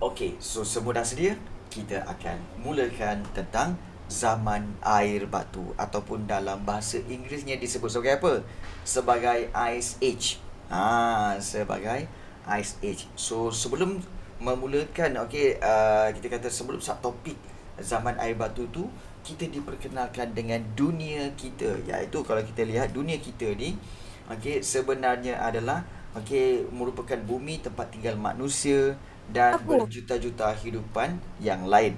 Okey, so semudah sedia, kita akan mulakan tentang zaman air batu ataupun dalam bahasa Inggerisnya disebut sebagai apa? Sebagai Ice Age. Sebagai Ice Age. So sebelum memulakan, kita kata sebelum subtopik zaman air batu tu, kita diperkenalkan dengan dunia kita, iaitu kalau kita lihat dunia kita ni, sebenarnya adalah merupakan bumi tempat tinggal manusia dan Aku. berjuta-juta hidupan yang lain.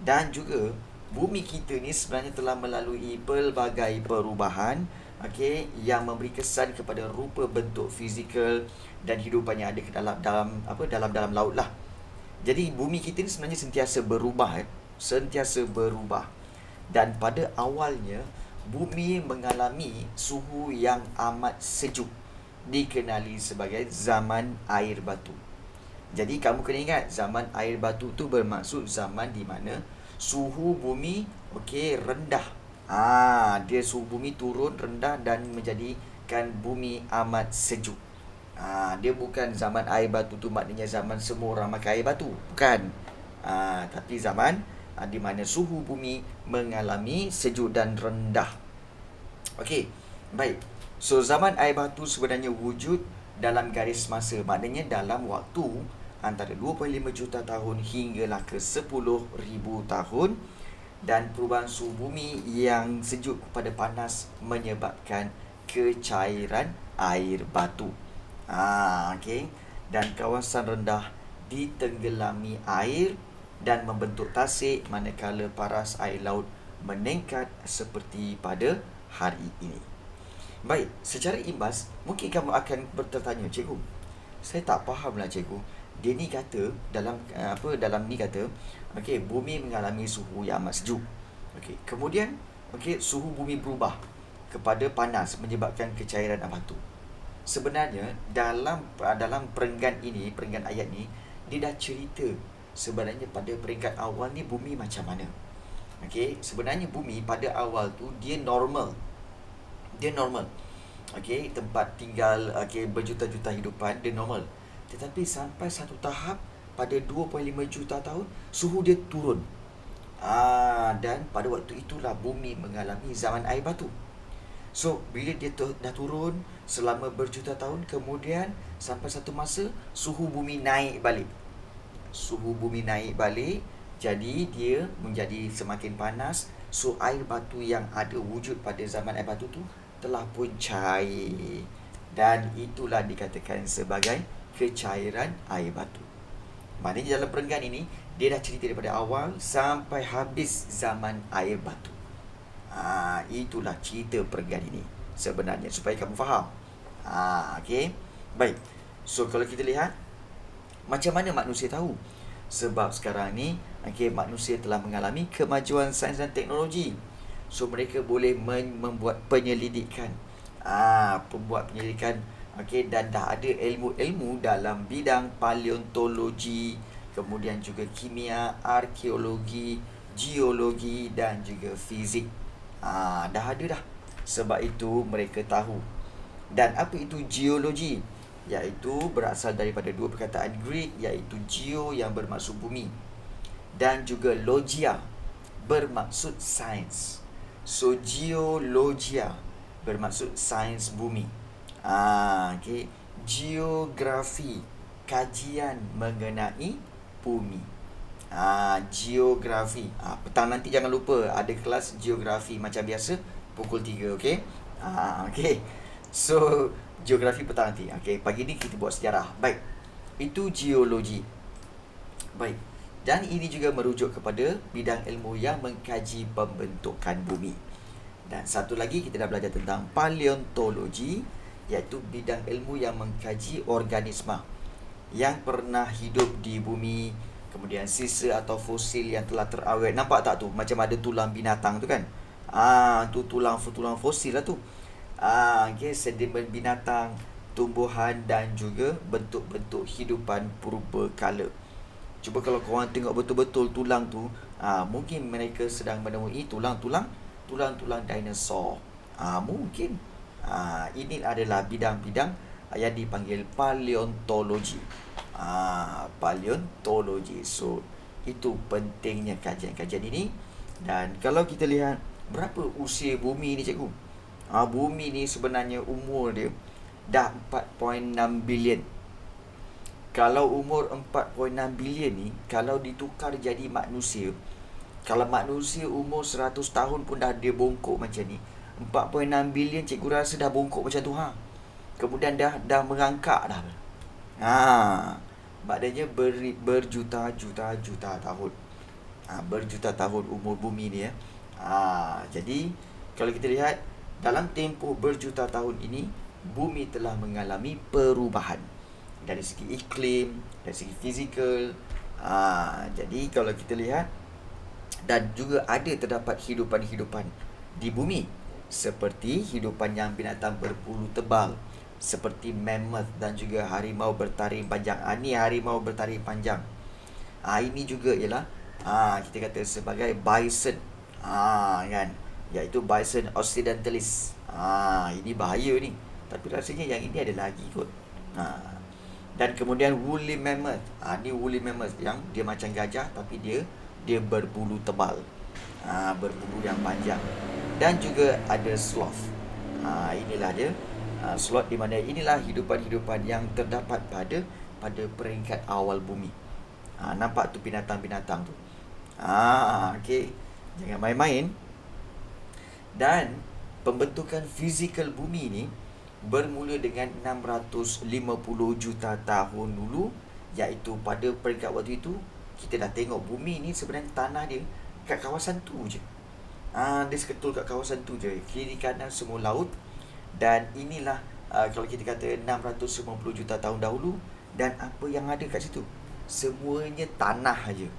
Dan juga bumi kita ni sebenarnya telah melalui pelbagai perubahan, yang memberi kesan kepada rupa bentuk fizikal dan hidupan yang ada ke dalam laut lah. Jadi bumi kita ni sebenarnya sentiasa berubah, sentiasa berubah. Dan pada awalnya bumi mengalami suhu yang amat sejuk, dikenali sebagai zaman air batu. Jadi kamu kena ingat, zaman air batu tu bermaksud zaman di mana suhu bumi rendah. Dia suhu bumi turun rendah dan menjadikan bumi amat sejuk. Dia bukan zaman air batu tu maknanya zaman semua orang makan air batu, bukan. Tapi zaman di mana suhu bumi mengalami sejuk dan rendah. Okey, baik. So zaman air batu sebenarnya wujud dalam garis masa, maknanya dalam waktu antara 2.5 juta tahun hinggalah ke 10,000 tahun, dan perubahan suhu bumi yang sejuk kepada panas menyebabkan kecairan air batu. Dan kawasan rendah ditenggelami air dan membentuk tasik, manakala paras air laut meningkat seperti pada hari ini. Baik, secara imbas mungkin kamu akan bertanya, cikgu, saya tak fahamlah cikgu. Dia ni kata dalam ni kata, bumi mengalami suhu yang amat sejuk. Kemudian suhu bumi berubah kepada panas menyebabkan kecairan air batu. Sebenarnya dalam perenggan ayat ni, dia dah cerita sebenarnya pada peringkat awal ni bumi macam mana. Sebenarnya bumi pada awal tu dia normal. Tempat tinggal berjuta-juta hidupan, dia normal. Tetapi sampai satu tahap pada 2.5 juta tahun, suhu dia turun. Dan pada waktu itulah bumi mengalami zaman air batu. So bila dia dah turun selama berjuta tahun, kemudian sampai satu masa suhu bumi naik balik. Jadi dia menjadi semakin panas. So air batu yang ada wujud pada zaman air batu tu telah pun cair, dan itulah dikatakan sebagai kecairan air batu. Maknanya dalam perenggan ini dia dah cerita daripada awal sampai habis zaman air batu. Itulah cerita perenggan ini sebenarnya, supaya kamu faham. Baik. So kalau kita lihat macam mana manusia tahu, sebab sekarang ni manusia telah mengalami kemajuan sains dan teknologi. So mereka boleh membuat penyelidikan. Dan dah ada ilmu-ilmu dalam bidang paleontologi, kemudian juga kimia, arkeologi, geologi dan juga fizik. Dah ada dah. Sebab itu mereka tahu. Dan apa itu geologi? Iaitu berasal daripada dua perkataan Greek, iaitu geo yang bermaksud bumi dan juga logia bermaksud sains. So geologia bermaksud sains bumi. Geografi, kajian mengenai bumi. Geografi. Petang nanti jangan lupa ada kelas geografi macam biasa pukul 3, okey? So geografi petang nanti. Pagi ni kita buat sejarah. Baik. Itu geologi. Baik. Dan ini juga merujuk kepada bidang ilmu yang mengkaji pembentukan bumi. Dan satu lagi kita dah belajar tentang paleontologi, iaitu bidang ilmu yang mengkaji organisma yang pernah hidup di bumi, kemudian sisa atau fosil yang telah terawet. Nampak tak tu? Macam ada tulang binatang tu kan? Tu tulang fosil lah tu. Sedimen binatang, tumbuhan dan juga bentuk-bentuk hidupan purba kala. Cuba kalau korang tengok betul-betul tulang tu, mungkin mereka sedang menemui tulang-tulang dinosaur. Mungkin. Ini adalah bidang-bidang yang dipanggil paleontologi. Paleontologi. So itu pentingnya kajian-kajian ini. Dan kalau kita lihat berapa usia bumi ni cikgu? Bumi ni sebenarnya umur dia dah 4.6 bilion. Kalau umur 4.6 bilion ni, kalau ditukar jadi manusia, kalau manusia umur 100 tahun pun dah dia bongkok macam ni, 4.6 bilion cikgu rasa dah bongkok macam tu Kemudian dah merangkak dah. Maknanya berjuta-juta tahun. Berjuta tahun umur bumi ni ya. Jadi kalau kita lihat dalam tempoh berjuta tahun ini, bumi telah mengalami perubahan dari segi iklim, dari segi fizikal. Jadi kalau kita lihat, dan juga ada terdapat hidupan-hidupan di bumi, seperti hidupan yang binatang berbulu tebal, seperti mammoth dan juga harimau bertaring panjang. Ni harimau bertaring panjang. Ini juga ialah kita kata sebagai bison, kan, iaitu bison occidentalis. Ini bahaya ni, tapi rasanya yang ini ada lagi kot. Dan kemudian woolly mammoth. Ni woolly mammoth yang dia macam gajah tapi dia berbulu tebal, berbulu yang panjang. Dan juga ada sloth. Inilah dia, sloth, di mana inilah hidupan-hidupan yang terdapat pada peringkat awal bumi. Nampak tu binatang-binatang tu. Okey, jangan main-main. Dan pembentukan fizikal bumi ni bermula dengan 650 juta tahun dulu, iaitu pada peringkat waktu itu kita dah tengok bumi ni sebenarnya tanah dia kat kawasan tu je. Dia seketul kat kawasan tu je, kiri kanan semua laut. Dan inilah kalau kita kata 650 juta tahun dahulu. Dan apa yang ada kat situ? Semuanya tanah aja.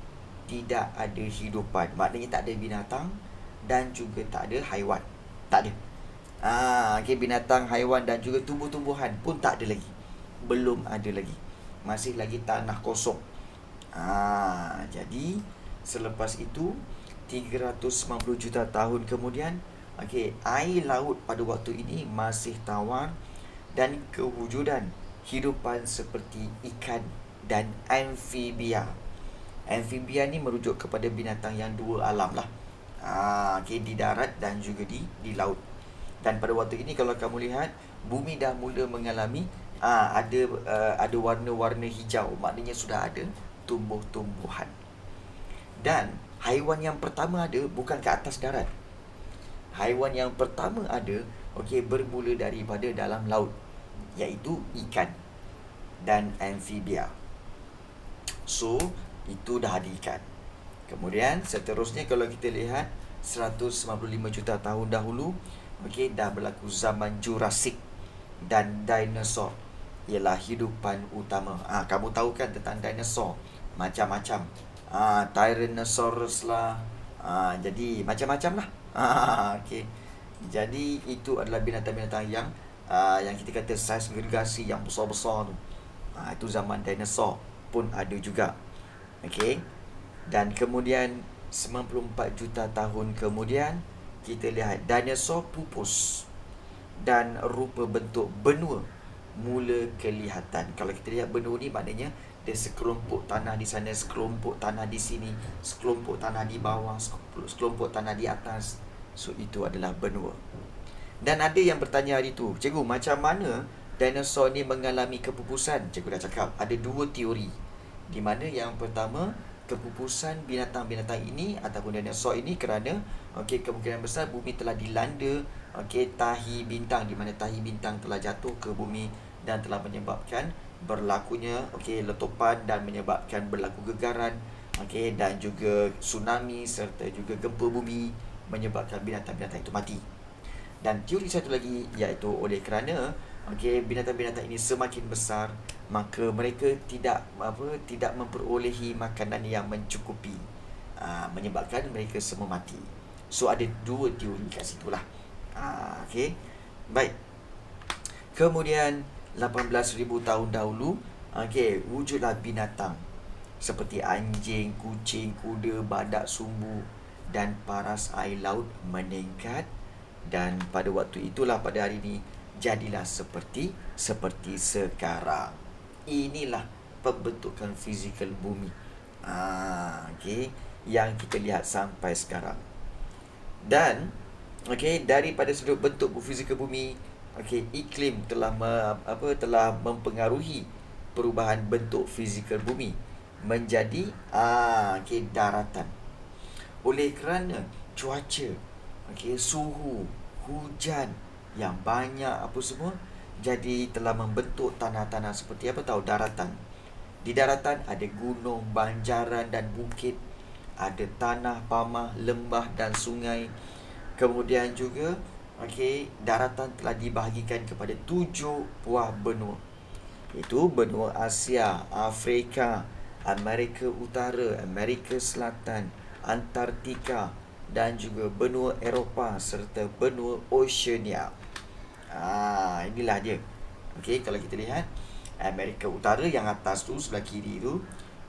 Tidak ada hidupan. Maknanya tak ada binatang dan juga tak ada haiwan. Tak ada. Binatang, haiwan dan juga tumbuh-tumbuhan pun tak ada lagi. Belum ada lagi. Masih lagi tanah kosong. Jadi selepas itu 390 juta tahun kemudian, air laut pada waktu ini masih tawar, dan kewujudan hidupan seperti ikan dan amfibia. Amfibia ni merujuk kepada binatang yang dua alam lah. Di darat dan juga di laut. Dan pada waktu ini kalau kamu lihat, bumi dah mula mengalami ada warna-warna hijau. Maknanya sudah ada tumbuh-tumbuhan. Dan haiwan yang pertama ada bukan ke atas darat. Haiwan yang pertama ada bermula daripada dalam laut, iaitu ikan dan amfibia. So itu dah ada ikan. Kemudian seterusnya kalau kita lihat 195 juta tahun dahulu, dah berlaku zaman Jurassic dan dinosaur ialah hidupan utama. Kamu tahu kan tentang dinosaur, macam-macam. Tyrannosaurus lah. Jadi macam-macam lah. Jadi itu adalah binatang-binatang yang kita kata saiz gergasi yang besar-besar tu. Itu zaman dinosaur pun ada juga. Dan kemudian 94 juta tahun kemudian, kita lihat dinosaur pupus dan rupa bentuk benua mula kelihatan. Kalau kita lihat benua ni, maknanya dia sekelompok tanah di sana, sekelompok tanah di sini, sekelompok tanah di bawah, sekelompok tanah di atas. So itu adalah benua. Dan ada yang bertanya hari tu, cikgu, macam mana dinosaur ni mengalami kepupusan? Cikgu dah cakap ada dua teori, di mana yang pertama, kepupusan binatang-binatang ini ataupun dinosaur ini kerana kemungkinan besar bumi telah dilanda tahi bintang, di mana tahi bintang telah jatuh ke bumi dan telah menyebabkan berlakunya letupan dan menyebabkan berlaku gegaran, dan juga tsunami serta juga gempa bumi, menyebabkan binatang-binatang itu mati. Dan teori satu lagi, iaitu oleh kerana binatang-binatang ini semakin besar, maka mereka tidak memperolehi makanan yang mencukupi, menyebabkan mereka semua mati. So ada dua teori kat situlah. Baik. Kemudian 18,000 tahun dahulu, wujudlah binatang seperti anjing, kucing, kuda, badak sumbu dan paras air laut meningkat. Dan pada waktu itulah, pada hari ini, jadilah seperti sekarang. Inilah pembentukan fizikal bumi. Okey, yang kita lihat sampai sekarang. Dan okey, daripada sudut bentuk fizikal bumi, okey, iklim telah mempengaruhi perubahan bentuk fizikal bumi menjadi okey, daratan. Oleh kerana cuaca, okey, suhu, hujan yang banyak apa semua, jadi telah membentuk tanah-tanah seperti apa tahu, daratan. Di daratan ada gunung, banjaran dan bukit, ada tanah, pamah, lembah dan sungai. Kemudian juga okey, daratan telah dibahagikan kepada 7 buah benua. Itu benua Asia, Afrika, Amerika Utara, Amerika Selatan, Antartika dan juga benua Eropah serta benua Oceania. Inilah dia. Okey, kalau kita lihat Amerika Utara yang atas tu, sebelah kiri tu,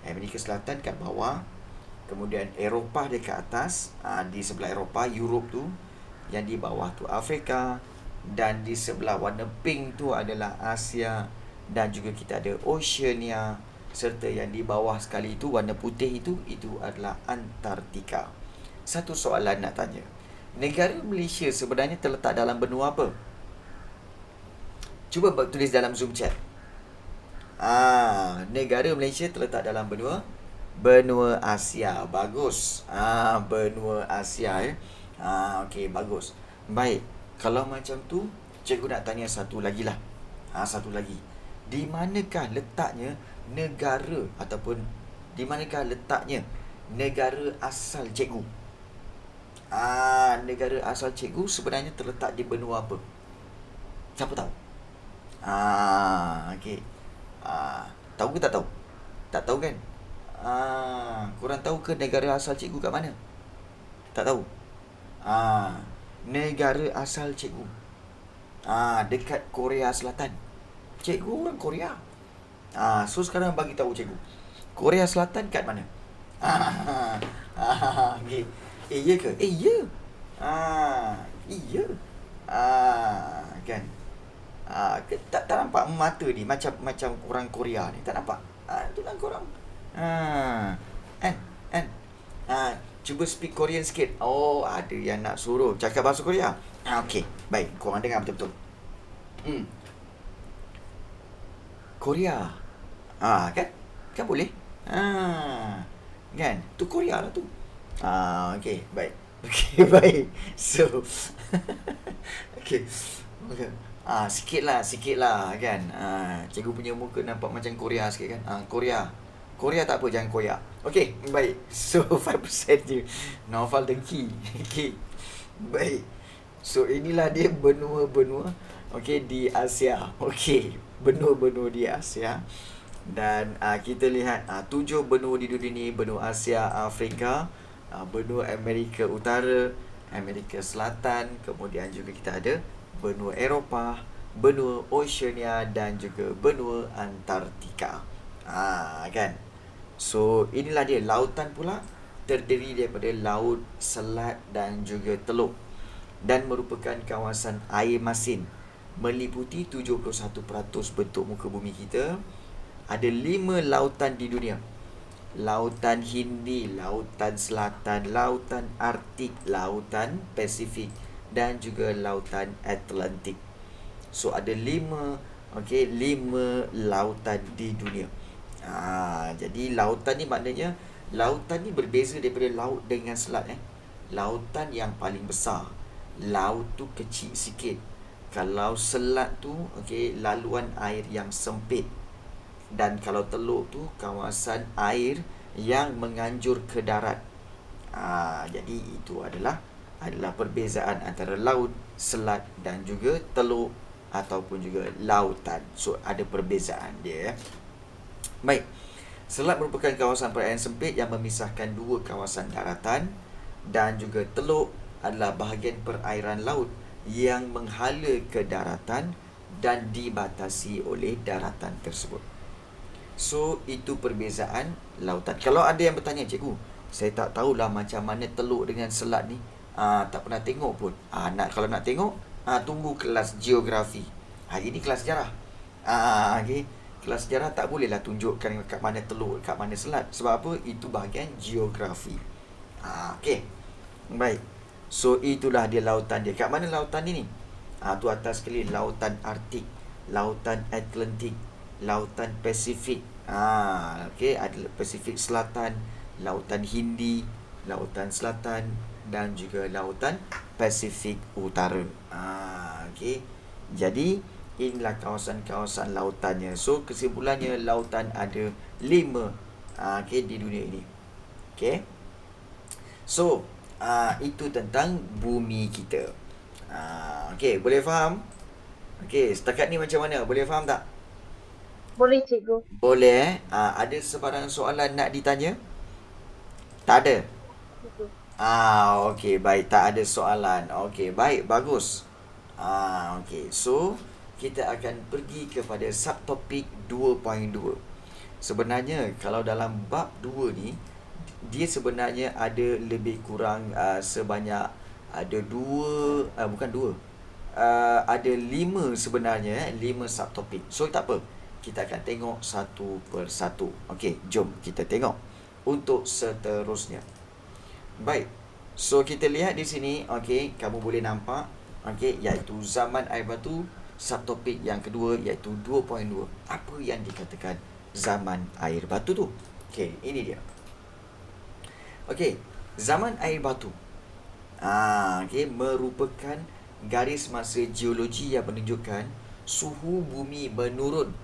Amerika Selatan kat bawah, kemudian Eropah dekat atas, di sebelah Eropah, Europe tu, yang di bawah tu Afrika, dan di sebelah warna pink tu adalah Asia, dan juga kita ada Oceania, serta yang di bawah sekali itu warna putih itu adalah Antartika. Satu soalan nak tanya. Negara Malaysia sebenarnya terletak dalam benua apa? Cuba tulis dalam Zoom chat. Negara Malaysia terletak dalam benua Asia. Bagus. Benua Asia ya. Okey, bagus. Baik. Kalau macam tu, cikgu nak tanya satu lagi lah. Satu lagi. Di manakah letaknya negara ataupun di manakah letaknya negara asal cikgu? Negara asal cikgu sebenarnya terletak di benua apa? Siapa tahu? Okey. Tahu ke tak tahu? Tak tahu kan? Korang tahu ke negara asal cikgu kat mana? Tak tahu? Negara asal cikgu dekat Korea Selatan. Cikgu orang Korea. So sekarang bagi tahu cikgu, Korea Selatan kat mana? Okay. Ya ke? Ya. Ya. Kan? Tak nampak mata ni macam orang Korea ni, tak nampak. Itulah korang. Kan? Cuba speak Korean sikit. Ada yang nak suruh cakap bahasa Korea. Okey, baik. Korang dengar betul-betul. Korea. Kan? Kan boleh? Kan? Tu Korea lah tu. Okey, baik. Okey, baik. So, okey. Sikit lah kan. Cikgu punya muka nampak macam Korea sikit kan. Korea tak apa, jangan koyak. Okey, baik. So 5% je. Naufal dengki. Okey. Baik. So inilah dia benua-benua okey di Asia. Okey, benua-benua di Asia. Dan kita lihat 7 benua di dunia ni, benua Asia, Afrika, benua Amerika Utara, Amerika Selatan, kemudian juga kita ada benua Eropah, benua Oceania dan juga benua Antartika. Kan? So inilah dia. Lautan pula terdiri daripada laut, selat dan juga teluk, dan merupakan kawasan air masin meliputi 71% bentuk muka bumi kita. Ada 5 lautan di dunia. Lautan Hindi, lautan Selatan, lautan Arktik, lautan Pasifik dan juga lautan Atlantik. So ada 5 lautan di dunia. Jadi lautan ni maknanya lautan ni berbeza daripada laut dengan selat. Lautan yang paling besar, laut tu kecil sikit. Kalau selat tu laluan air yang sempit. Dan kalau teluk tu kawasan air yang menganjur ke darat. Jadi itu adalah perbezaan antara laut, selat dan juga teluk ataupun juga lautan. So ada perbezaan dia. Baik. Selat merupakan kawasan perairan sempit yang memisahkan 2 kawasan daratan, dan juga teluk adalah bahagian perairan laut yang menghala ke daratan dan dibatasi oleh daratan tersebut. So itu perbezaan lautan. Kalau ada yang bertanya, cikgu, saya tak tahulah macam mana teluk dengan selat ni, tak pernah tengok pun. Kalau nak tengok, tunggu kelas geografi. Hari ni kelas sejarah. Okay. Kelas sejarah tak bolehlah tunjukkan kat mana teluk, kat mana selat. Sebab apa? Itu bahagian geografi. Okey. Baik. So itulah dia lautan dia. Kat mana lautan ni? Tu atas sekali lautan Arktik, lautan Atlantik, lautan Pasifik. Okey, ada Pasifik Selatan, lautan Hindi, lautan Selatan dan juga lautan Pasifik Utara. Okey. Jadi inilah kawasan-kawasan lautannya. So kesimpulannya lautan ada 5 di dunia ini. Okey. So itu tentang bumi kita. Okey, boleh faham? Okey, setakat ni macam mana? Boleh faham tak? Boleh cikgu. Boleh. Ada sebarang soalan nak ditanya? Tak ada. Cikgu. Okey, baik, tak ada soalan. Okey, baik, bagus. Okey. So kita akan pergi kepada subtopik 2.2. Sebenarnya kalau dalam bab 2 ni, dia sebenarnya ada lebih kurang sebanyak ada bukan 2. Ada 5 sebenarnya, 5 subtopik. So tak apa. Kita akan tengok satu persatu. Okey, jom kita tengok untuk seterusnya. Baik. So kita lihat di sini, okey, kamu boleh nampak, okey, iaitu zaman air batu. Subtopik yang kedua iaitu 2.2. Apa yang dikatakan zaman air batu tu? Okey, ini dia. Okey, zaman air batu. Okey, merupakan garis masa geologi yang menunjukkan suhu bumi menurun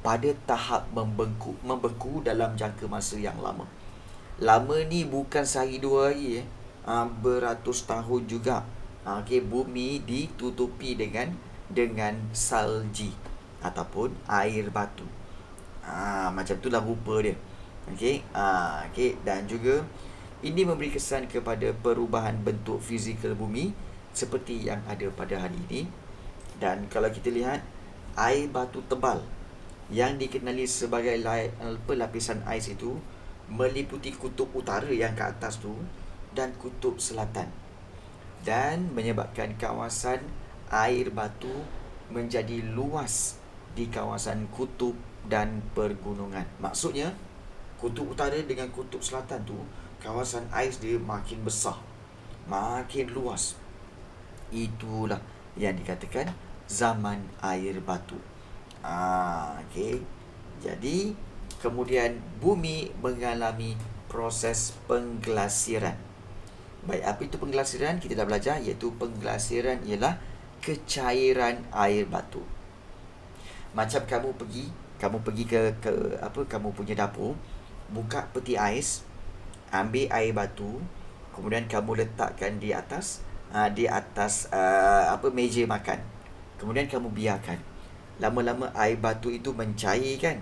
pada tahap membeku dalam jangka masa yang lama. Lama ni bukan sehari dua hari beratus tahun juga. Okey, bumi ditutupi dengan salji ataupun air batu. Macam itulah rupa dia. Okey, okey, dan juga ini memberi kesan kepada perubahan bentuk fizikal bumi seperti yang ada pada hari ini. Dan kalau kita lihat air batu tebal yang dikenali sebagai lapisan ais itu meliputi kutub utara yang ke atas tu dan kutub selatan, dan menyebabkan kawasan air batu menjadi luas di kawasan kutub dan pergunungan. Maksudnya kutub utara dengan kutub selatan tu, kawasan ais dia makin besar, makin luas. Itulah yang dikatakan zaman air batu. Okey. Jadi kemudian bumi mengalami proses pengglasiran. Baik, apa itu pengglasiran? Kita dah belajar, iaitu pengglasiran ialah kecairan air batu. Macam kamu pergi ke kamu punya dapur, buka peti ais, ambil air batu, kemudian kamu letakkan di atas meja makan. Kemudian kamu biarkan. Lama-lama air batu itu mencair kan?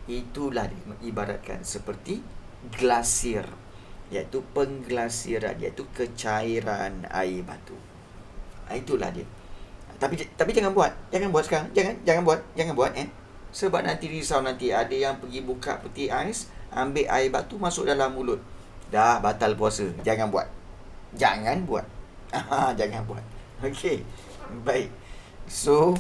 Itulah diibaratkan seperti glasir, iaitu pengglasiran, iaitu kecairan air batu. Itulah dia. Tapi jangan buat sekarang. Jangan buat sebab nanti risau, nanti ada yang pergi buka peti ais, ambil air batu masuk dalam mulut. Dah batal puasa. Jangan buat. Jangan buat. Okey. Baik. So,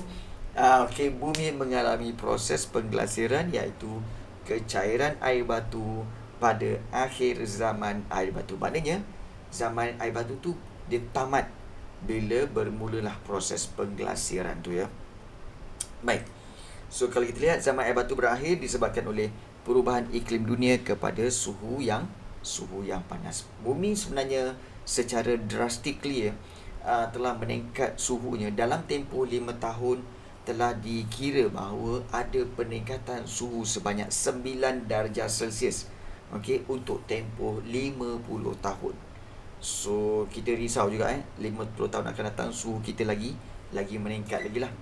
bumi mengalami proses pengglasiran iaitu kecairan air batu pada akhir zaman air batu. Maknanya zaman air batu tu dia tamat bila bermulalah proses pengglasiran tu ya. Baik. So kalau kita lihat zaman air batu berakhir disebabkan oleh perubahan iklim dunia kepada suhu yang panas. Bumi sebenarnya secara drastically telah meningkat suhunya. Dalam tempoh 5 tahun telah dikira bahawa ada peningkatan suhu sebanyak 9 darjah Celsius. Okey, untuk tempoh 50 tahun. So kita risau juga 50 tahun akan datang suhu kita lagi meningkat lagi lah.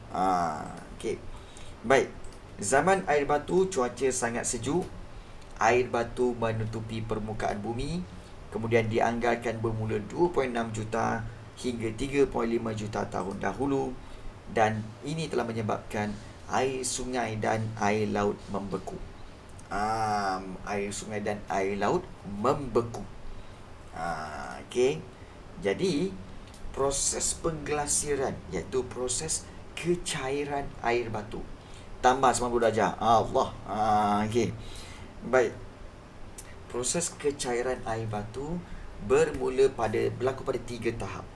Okey. Baik. Zaman air batu cuaca sangat sejuk. Air batu menutupi permukaan bumi. Kemudian dianggarkan bermula 2.6 juta hingga 3.5 juta tahun dahulu, dan ini telah menyebabkan air sungai dan air laut membeku. Air sungai dan air laut membeku. Okey. Jadi proses pengglasiran iaitu proses kecairan air batu tambah 90 darjah. Allah. Okey. Baik. Proses kecairan air batu berlaku pada 3 tahap.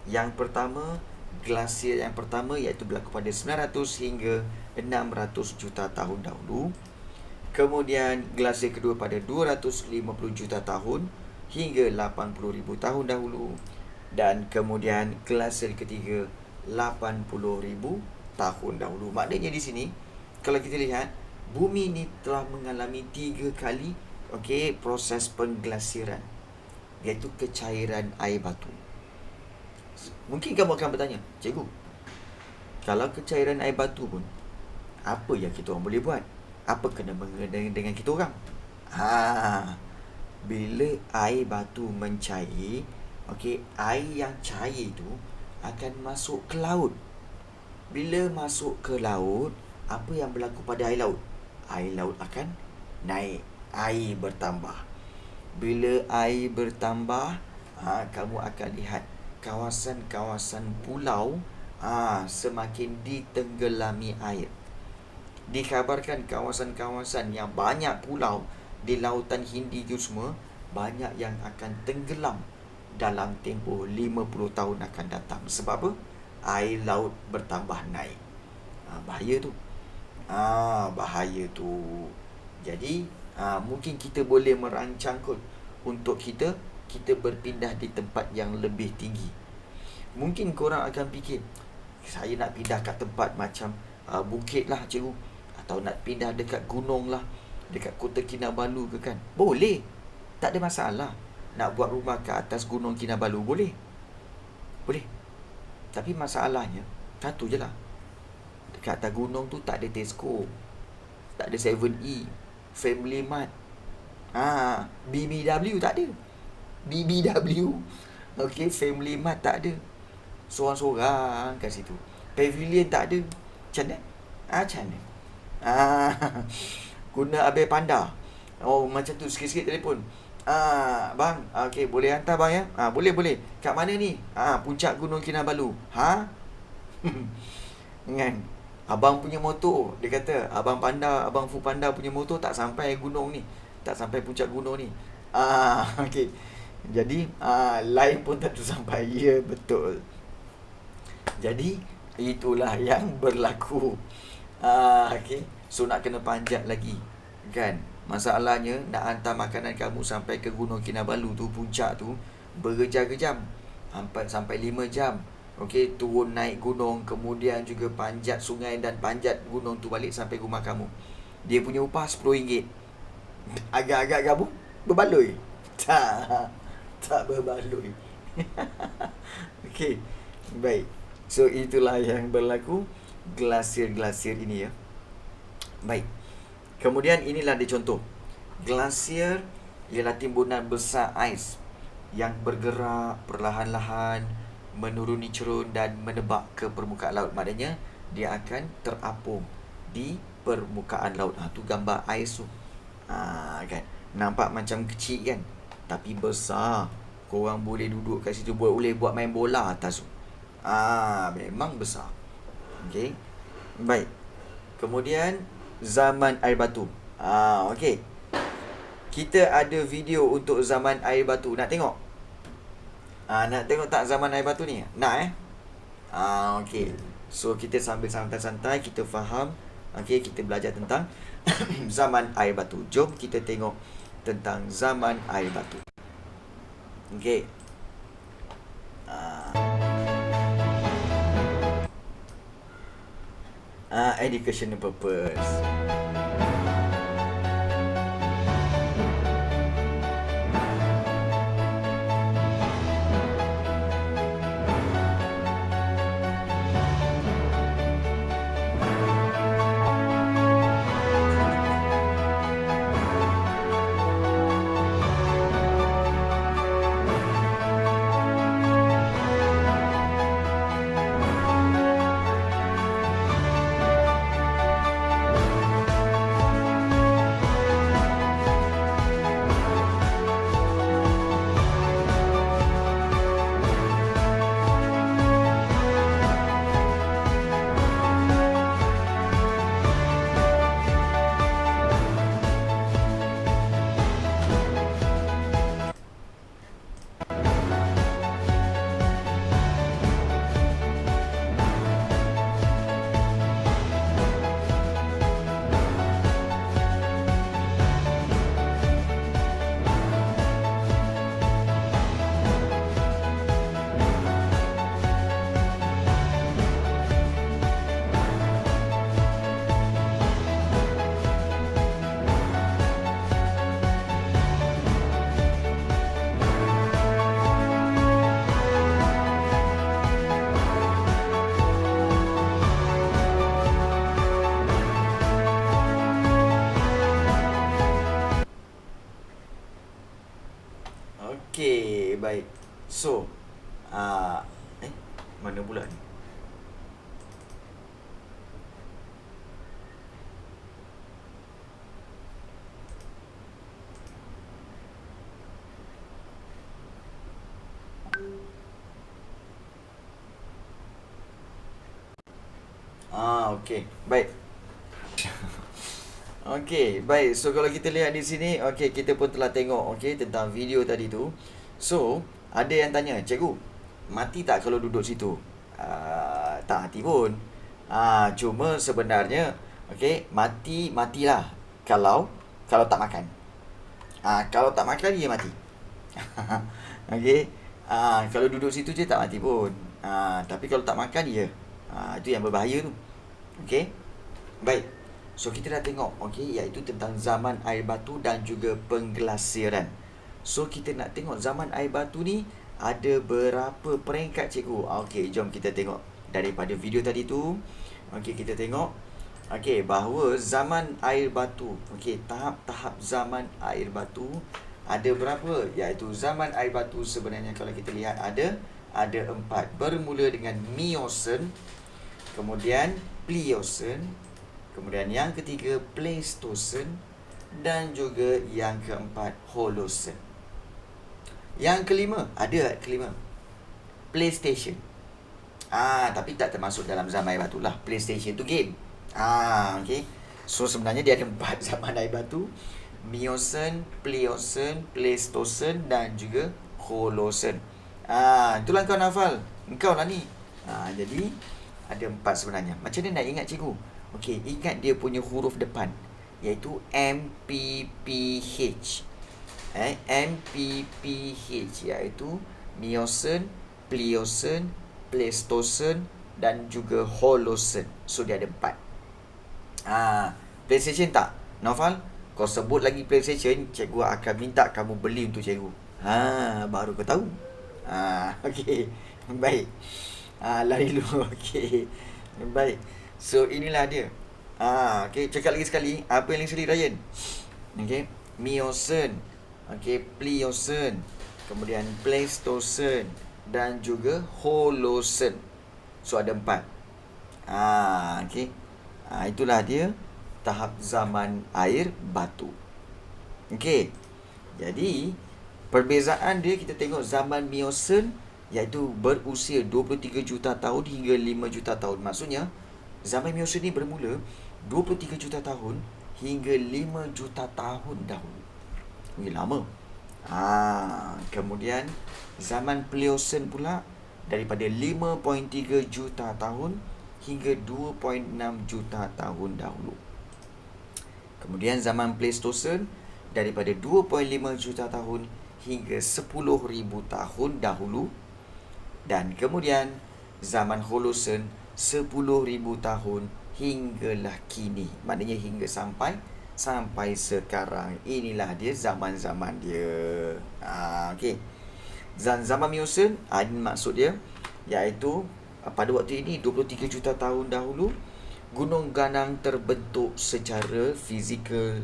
Yang pertama, glasier yang pertama iaitu berlaku pada 900 hingga 600 juta tahun dahulu. Kemudian glasier kedua pada 250 juta tahun hingga 80,000 tahun dahulu. Dan kemudian glasier ketiga 80,000 tahun dahulu. Maknanya di sini kalau kita lihat, bumi ni telah mengalami 3 kali proses pengglasiran, iaitu kecairan air batu. Mungkin kamu akan bertanya, cikgu, kalau kecairan air batu pun, apa yang kita orang boleh buat? Apa kena mengena dengan kita orang? Bila air batu mencair, air yang cair itu akan masuk ke laut. Bila masuk ke laut, apa yang berlaku pada air laut? Air laut akan naik, air bertambah. Bila air bertambah, kamu akan lihat kawasan-kawasan pulau semakin ditenggelami air. Dikabarkan kawasan-kawasan yang banyak pulau di lautan Hindi itu semua, banyak yang akan tenggelam dalam tempoh 50 tahun akan datang. Sebab apa? Air laut bertambah naik. Bahaya tu. Bahaya tu. Jadi mungkin kita boleh merancang kot untuk kita berpindah di tempat yang lebih tinggi. Mungkin korang akan fikir, saya nak pindah kat tempat macam bukit lah cikgu, atau nak pindah dekat gunung lah, dekat Kota Kinabalu ke kan. Boleh, tak ada masalah. Nak buat rumah ke atas Gunung Kinabalu boleh. Tapi masalahnya satu je lah, dekat atas gunung tu tak ada Tesco, tak ada 7E, Family Mart, BBW tak ada. BBW Family Mart tak ada. Sorang-sorang kat situ. Pavilion tak ada. Macam mana? Guna Abai Panda. Macam tu, sikit-sikit telefon. Bang, boleh hantar bang ya? Boleh. Kat mana ni? Puncak Gunung Kinabalu. Kan? Abang punya motor, dia kata, Abang Food Panda punya motor tak sampai gunung ni. Tak sampai puncak gunung ni. Jadi, lain pun tak sampai. Ya, betul. Jadi, itulah yang berlaku. So, nak kena panjat lagi. Kan? Masalahnya, nak hantar makanan kamu sampai ke Gunung Kinabalu tu, puncak tu, berjam-jam. Sampai 5 jam. Turun naik gunung, kemudian juga panjat sungai dan panjat gunung tu balik sampai rumah kamu. Dia punya upah RM10. Agak-agak kamu berbaloi? Tak berbaloi. Baik. So, itulah yang berlaku glasier-glasier ini ya. Baik. Kemudian inilah dia contoh. Glasier ialah timbunan besar ais yang bergerak perlahan-lahan menuruni cerun dan menebak ke permukaan laut. Maknanya dia akan terapung di permukaan laut. Tu gambar ais tu. Kan? Nampak macam kecil kan? Tapi besar. Korang boleh duduk kat situ, boleh buat main bola atas tu. Memang besar. Baik. Kemudian zaman air batu. Kita ada video untuk zaman air batu. Nak tengok? Nak tengok tak zaman air batu ni? Nak So kita sambil santai-santai kita faham. Kita belajar tentang zaman air batu. Jom kita tengok tentang zaman air batu. Educational purpose. Okey, baik. So, mana pula ni? Okey. Baik. Okey, baik. So kalau kita lihat di sini, okey, kita pun telah tengok okey tentang video tadi tu. So, ada yang tanya, "Cikgu, mati tak kalau duduk situ?" Tak mati pun. Cuma sebenarnya okey, matilah kalau tak makan. Kalau tak makan dia mati. Okey. Kalau duduk situ je tak mati pun. Tapi kalau tak makan dia. Itu yang berbahaya tu. Okey. Baik. So kita dah tengok okey, iaitu tentang zaman air batu dan juga pengglasiran. So kita nak tengok zaman air batu ni ada berapa peringkat, cikgu? Okey, jom kita tengok daripada video tadi tu. Okey, kita tengok okey bahawa zaman air batu, okey, tahap-tahap zaman air batu ada berapa? Iaitu zaman air batu sebenarnya kalau kita lihat ada 4. Bermula dengan Miocene, kemudian Pliocene, kemudian yang ketiga Pleistocene, dan juga yang keempat Holocene. Yang kelima, PlayStation. Tapi tak termasuk dalam zaman air batu lah. PlayStation tu game. Okay. So sebenarnya dia ada 4 zaman air batu: Miocene, Pliocene, Pleistocene dan juga Holocene. Itulah kau hafal. Engkau lah ni. Jadi ada 4 sebenarnya. Macam mana nak ingat, cikgu? Okey, ingat dia punya huruf depan, iaitu MPPH. MPPH, iaitu Miocene, Pliocene, Pleistocene dan juga Holocene. So dia ada 4. PlayStation tak? Naufal, kau sebut lagi PlayStation, cikgu akan minta kamu beli untuk cikgu. Baru kau tahu. Okey. Baik. Lari dulu. Okey. Baik. So inilah dia. Okey, cakap lagi sekali. Apa yang sekali, Ryan? Okey, Miocene, okey, Pliocene, kemudian Pleistocene dan juga Holocene. So ada 4. Okey. Itulah dia tahap zaman air batu. Okey. Jadi perbezaan dia, kita tengok zaman Miocene iaitu berusia 23 juta tahun hingga 5 juta tahun. Maksudnya zaman Miocene ni bermula 23 juta tahun hingga 5 juta tahun dahulu. Ini lama. Kemudian zaman Pliocene pula daripada 5.3 juta tahun hingga 2.6 juta tahun dahulu. Kemudian zaman Pleistocene daripada 2.5 juta tahun hingga 10,000 tahun dahulu. Dan kemudian zaman Holocene 10,000 tahun hinggalah kini. Maknanya hingga sampai sekarang. Inilah dia zaman-zaman dia. Okey. Zaman Miocene, maksud dia iaitu pada waktu ini 23 juta tahun dahulu, gunung ganang terbentuk secara fizikal.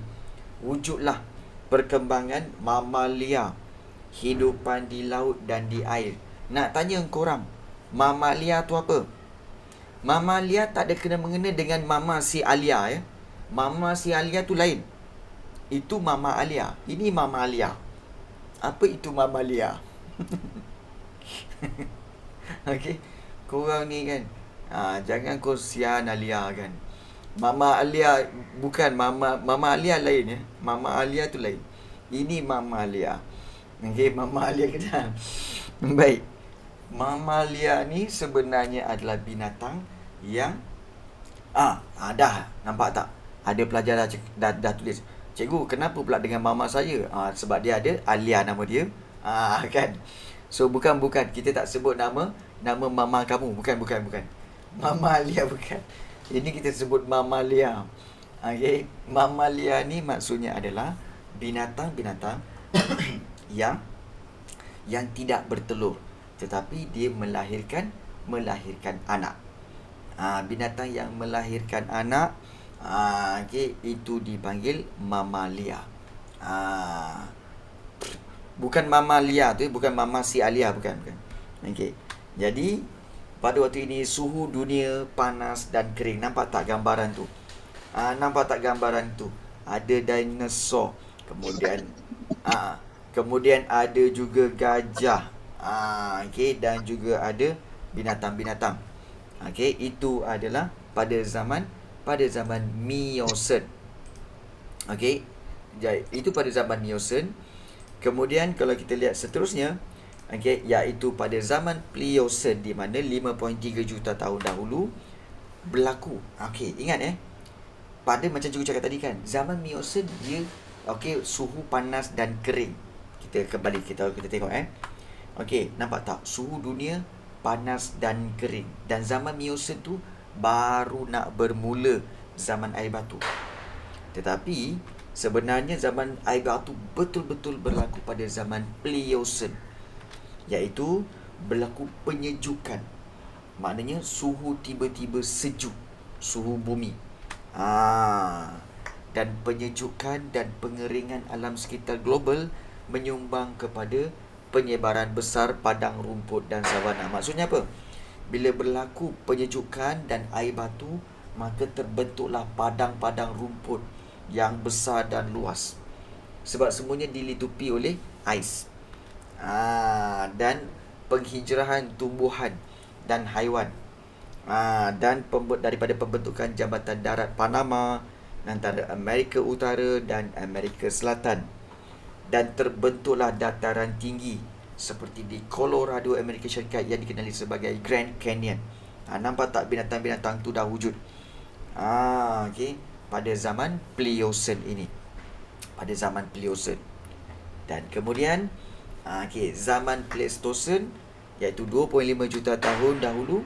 Wujudlah perkembangan mamalia, hidupan di laut dan di air. Nak tanya korang, mamalia tu apa? Mamalia tak ada kena-mengena dengan Mama si Alia, ya. Mama si Alia tu lain. Itu Mama Alia. Ini Mama Alia. Apa itu mamalia? Okey. Korang ni kan, jangan kau sian Alia kan. Mama Alia bukan Mama Alia lain, ya. Mama Alia tu lain. Ini Mama Alia. Okey, Mama Alia kenal. Baik. Mamalia ni sebenarnya adalah binatang yang dah nampak tak? Ada pelajar dah tulis, "Cikgu, kenapa pula dengan mama saya?" Sebab dia ada Alia nama dia. Kan. So bukan kita tak sebut nama mama kamu, bukan. Mama Alia bukan. Ini kita sebut Mamalia. Okey, Mamalia ni maksudnya adalah binatang-binatang yang tidak bertelur, tetapi dia melahirkan anak. Binatang yang melahirkan anak, itu dipanggil mamalia. Bukan mamalia tu, bukan mama si Alia, bukan. Okey. Jadi pada waktu ini suhu dunia panas dan kering. Nampak tak gambaran tu? Nampak tak gambaran tu? Ada dinosaur. Kemudian ada juga gajah. Okey, dan juga ada binatang-binatang. Okey, itu adalah pada zaman Miocene. Okey. Jadi itu pada zaman Miocene. Kemudian kalau kita lihat seterusnya, okey, iaitu pada zaman Pliocene, di mana 5.3 juta tahun dahulu berlaku. Okey, ingat pada macam cikgu cakap tadi kan, zaman Miocene dia suhu panas dan kering. Kita kembali kita tengok Okey, nampak tak suhu dunia panas dan kering. Dan zaman Miocene tu baru nak bermula zaman air batu. Tetapi sebenarnya zaman air batu betul-betul berlaku pada zaman Pliocene, iaitu berlaku penyejukan. Maknanya suhu tiba-tiba sejuk, suhu bumi. Dan penyejukan dan pengeringan alam sekitar global menyumbang kepada penyebaran besar padang rumput dan savanna. Maksudnya apa? Bila berlaku penyejukan dan air batu, maka terbentuklah padang-padang rumput yang besar dan luas. Sebab semuanya dilitupi oleh ais. Dan penghijrahan tumbuhan dan haiwan. Dan daripada pembentukan jambatan darat Panama antara Amerika Utara dan Amerika Selatan. Dan terbentuklah dataran tinggi seperti di Colorado, Amerika Syarikat, yang dikenali sebagai Grand Canyon. Nampak tak binatang-binatang tu dah wujud? Okey, pada zaman Pliocene ini. Pada zaman Pliocene. Dan kemudian zaman Pleistocene, iaitu 2.5 juta tahun dahulu,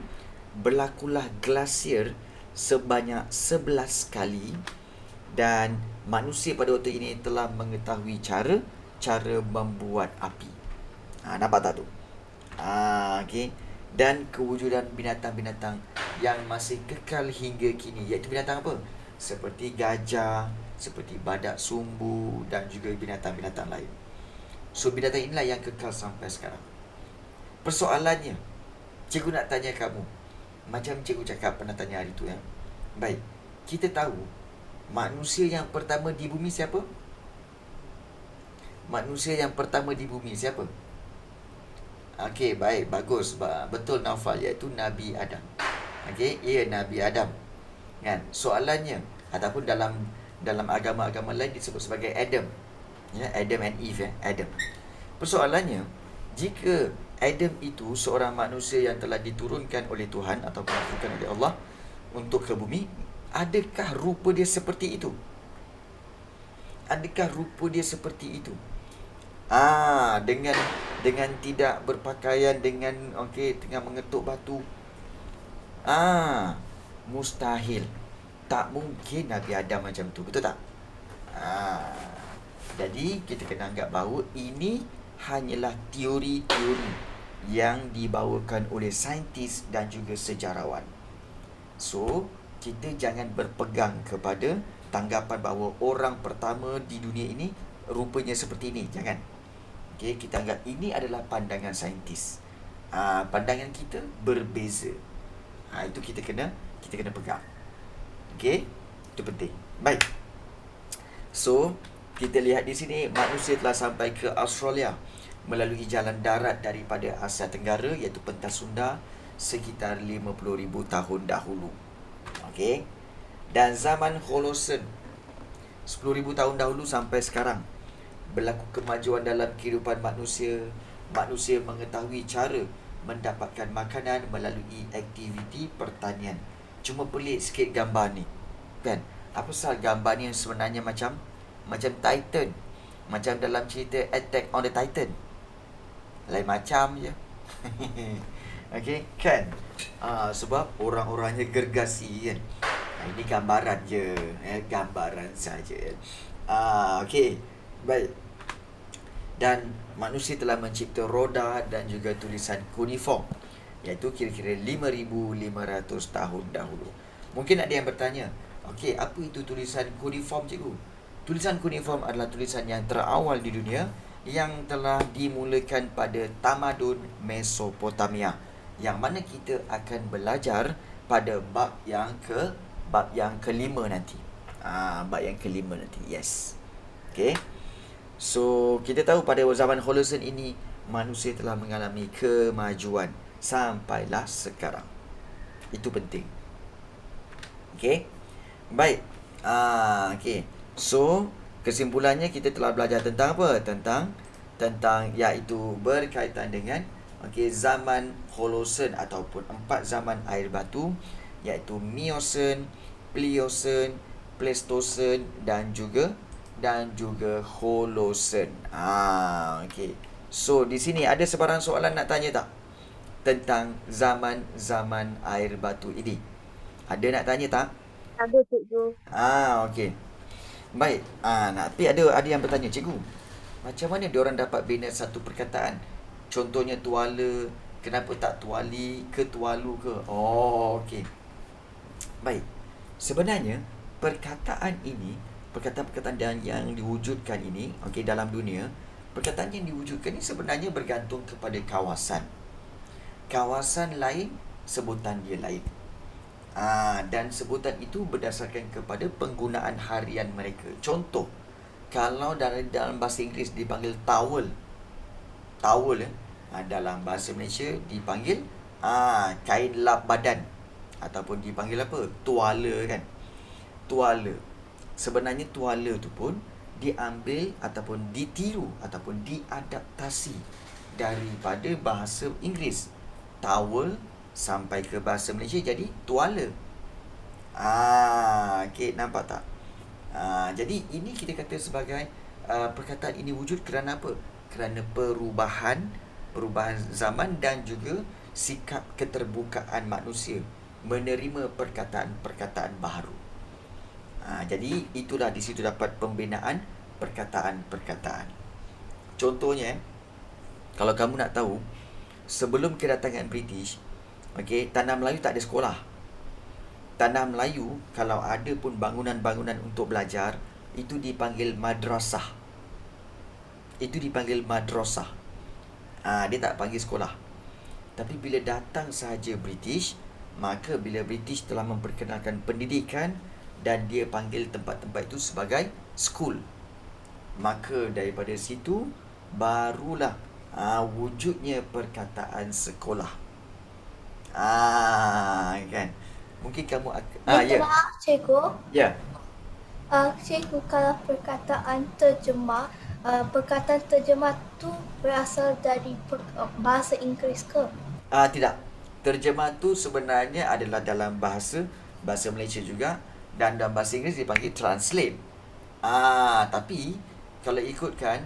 berlakulah glasier sebanyak 11 kali. Dan manusia pada waktu ini telah mengetahui cara membuat api. Nampak tak tu? Okey. Dan kewujudan binatang-binatang yang masih kekal hingga kini, iaitu binatang apa? Seperti gajah, seperti badak sumbu, dan juga binatang-binatang lain. So, binatang inilah yang kekal sampai sekarang. Persoalannya, cikgu nak tanya kamu, macam cikgu cakap pernah tanya hari tu Baik, kita tahu manusia yang pertama di bumi siapa? Manusia yang pertama di bumi siapa? Okey, baik, bagus. Betul Naufal, iaitu Nabi Adam. Okey, Nabi Adam. Kan? Soalannya, ataupun dalam agama-agama lain disebut sebagai Adam. Adam and Eve, Adam. Persoalannya, jika Adam itu seorang manusia yang telah diturunkan oleh Tuhan ataupun diturunkan oleh Allah untuk ke bumi, adakah rupa dia seperti itu? Adakah rupa dia seperti itu? Dengan tidak berpakaian, dengan tengah mengetuk batu. Mustahil. Tak mungkin Nabi Adam macam tu, betul tak? Jadi kita kena anggap bahawa ini hanyalah teori-teori yang dibawakan oleh saintis dan juga sejarawan. So, kita jangan berpegang kepada tanggapan bahawa orang pertama di dunia ini rupanya seperti ini. Jangan. Okey, kita anggap ini adalah pandangan saintis. Pandangan kita berbeza. Itu kita kena pegang. Okey, itu penting. Baik. So, kita lihat di sini manusia telah sampai ke Australia melalui jalan darat daripada Asia Tenggara, iaitu pentas Sunda, sekitar 50,000 tahun dahulu. Okey. Dan zaman Holocene, 10,000 tahun dahulu sampai sekarang, berlaku kemajuan dalam kehidupan manusia. Manusia mengetahui cara mendapatkan makanan melalui aktiviti pertanian. Cuma pelik sikit gambar ni, kan? Apa pasal gambar ni sebenarnya macam Titan, macam dalam cerita Attack on the Titan. Lain macam je. Okey, kan? Sebab orang-orangnya gergasi, kan? Ini gambaran je, gambaran saja. Okey, baik. Dan manusia telah mencipta roda dan juga tulisan kuniform, iaitu kira-kira 5,500 tahun dahulu. Mungkin ada yang bertanya, okey, apa itu tulisan kuniform, cikgu? Tulisan kuniform adalah tulisan yang terawal di dunia yang telah dimulakan pada tamadun Mesopotamia, yang mana kita akan belajar pada bab yang kelima nanti. Bab yang kelima nanti. Yes. Okay. So, kita tahu pada zaman Holocene ini manusia telah mengalami kemajuan sampailah sekarang. Itu penting. Okay. Baik. Okay. So, kesimpulannya kita telah belajar tentang apa? Tentang iaitu berkaitan dengan zaman Holocene ataupun 4 zaman air batu, iaitu Miocene, Pliocene, Pleistocene dan juga Holocene. Okay. So, di sini ada sebarang soalan nak tanya tak? Tentang zaman-zaman air batu ini. Ada nak tanya tak? Ada cikgu. Okey. Baik. Tapi ada yang bertanya, cikgu, macam mana diorang dapat bina satu perkataan? Contohnya tuala, kenapa tak tuali ke tualu ke? Oh, okey. Baik. Sebenarnya perkataan ini, perkataan-perkataan yang diwujudkan ini, dalam dunia, perkataan yang diwujudkan ini sebenarnya bergantung kepada kawasan. Kawasan lain, sebutan dia lain. Dan sebutan itu berdasarkan kepada penggunaan harian mereka. Contoh, kalau dalam bahasa Inggeris dipanggil towel, dalam bahasa Malaysia dipanggil kain lap badan, ataupun dipanggil apa? Tuala, kan? Tuala. Sebenarnya tuala tu pun diambil ataupun ditiru ataupun diadaptasi daripada bahasa Inggeris. Towel sampai ke bahasa Malaysia jadi tuala. Okay, nampak tak? Jadi ini kita kata sebagai perkataan ini wujud kerana apa? Kerana perubahan zaman dan juga sikap keterbukaan manusia menerima perkataan-perkataan baru. Jadi itulah di situ dapat pembinaan perkataan-perkataan. Contohnya, kalau kamu nak tahu, sebelum kedatangan British, Tanah Melayu tak ada sekolah. Tanah Melayu kalau ada pun bangunan-bangunan untuk belajar, itu dipanggil madrasah. Dia tak panggil sekolah. Tapi bila datang sahaja British, maka bila British telah memperkenalkan pendidikan dan dia panggil tempat-tempat itu sebagai school, maka daripada situ barulah wujudnya perkataan sekolah. Kan? Mungkin kamu Minta maaf, cikgu. Ya. Cikgu, kalau perkataan terjemah tu berasal dari bahasa Inggeris ke? Tidak. Terjemah tu sebenarnya adalah dalam bahasa Malaysia juga, dan dalam bahasa Inggeris dipanggil translate. Tapi kalau ikutkan